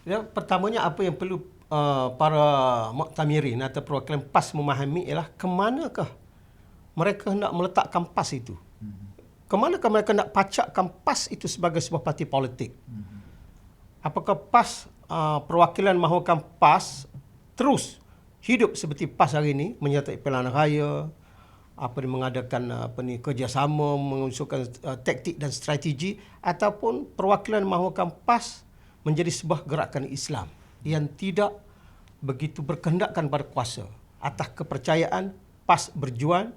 Ya, pertamanya apa yang perlu para muktamirin atau perwakilan PAS memahami ialah ke manakah mereka hendak meletakkan PAS itu. Ke manakah mereka nak pacakkan PAS itu sebagai sebuah parti politik. Apakah PAS, perwakilan mahukan PAS terus hidup seperti PAS hari ini, menyertai pilihan raya, mengadakan kerjasama, mengusulkan taktik dan strategi, ataupun perwakilan mahukan PAS menjadi sebuah gerakan Islam yang tidak begitu berkehendakkan pada kuasa. Atas kepercayaan, PAS berjuang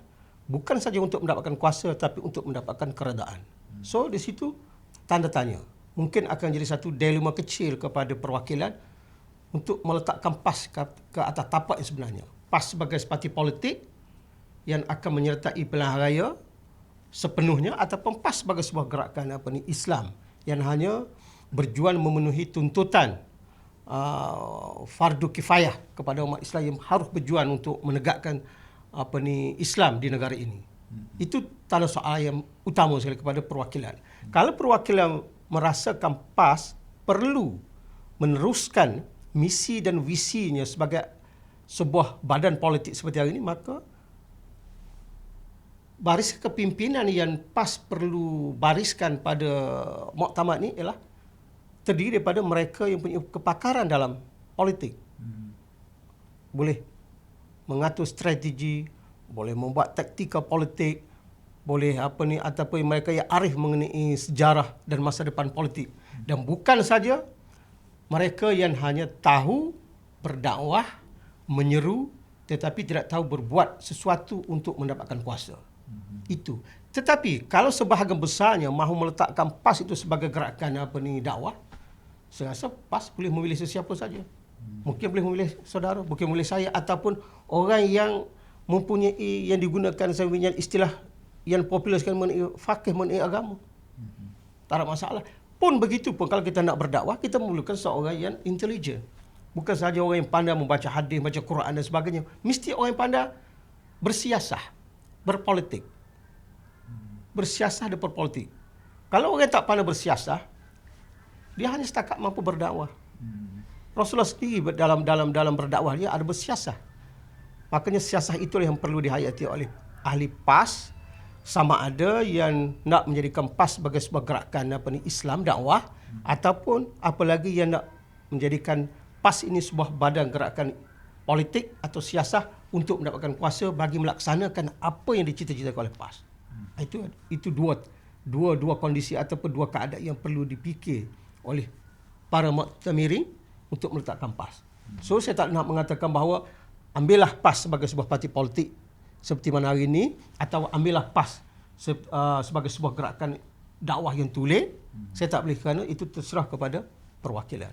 bukan saja untuk mendapatkan kuasa tapi untuk mendapatkan keredaan. So di situ tanda tanya. Mungkin akan jadi satu dilema kecil kepada perwakilan untuk meletakkan PAS ke atas tapak yang sebenarnya. PAS sebagai parti politik yang akan menyertai pilihan raya sepenuhnya, ataupun PAS sebagai sebuah gerakan Islam yang hanya berjuang memenuhi tuntutan fardu kifayah kepada umat Islam yang harus berjuang untuk menegakkan Islam di negara ini. Itu tanda soal yang utama sekali kepada perwakilan. Kalau perwakilan merasakan PAS perlu meneruskan misi dan visinya sebagai sebuah badan politik seperti hari ini, maka baris kepimpinan yang PAS perlu bariskan pada muktamad ini ialah terdiri daripada mereka yang punya kepakaran dalam politik. Boleh mengatur strategi, boleh membuat taktikal politik, boleh ataupun mereka yang arif mengenai sejarah dan masa depan politik. Dan bukan saja mereka yang hanya tahu berdakwah, menyeru, tetapi tidak tahu berbuat sesuatu untuk mendapatkan kuasa. Itu. Tetapi kalau sebahagian besarnya mahu meletakkan PAS itu sebagai gerakan dakwah, saya rasa PAS boleh memilih sesiapa saja. Mungkin boleh memilih saudara, mungkin memilih saya, ataupun orang yang mempunyai, yang digunakan sebagai istilah yang popular sekarang mengenai faqih, mengenai agama. Tak ada masalah. Pun begitu pun kalau kita nak berdakwah, kita memerlukan seorang yang intelijen. Bukan sahaja orang yang pandai membaca hadis, baca Quran dan sebagainya. Mesti orang yang pandai bersiasah, berpolitik. Bersiasah dan berpolitik. Kalau orang tak pandai bersiasah, dia hanya setakat mampu berdakwah. Rasulullah sendiri dalam berdakwah dia ada bersiasah. Makanya siasah itulah yang perlu dihayati oleh ahli PAS, sama ada yang nak menjadikan PAS sebagai sebuah gerakan Islam dakwah, ataupun apalagi yang nak menjadikan PAS ini sebuah badan gerakan politik atau siasah untuk mendapatkan kuasa bagi melaksanakan apa yang dicita-citakan oleh PAS. Itu dua kondisi ataupun dua keadaan yang perlu dipikir oleh para muktamirin untuk meletakkan PAS. So saya tak nak mengatakan bahawa ambillah PAS sebagai sebuah parti politik seperti mana hari ini, atau ambillah PAS sebagai sebuah gerakan dakwah yang tulen. Saya tak boleh, kerana itu terserah kepada perwakilan.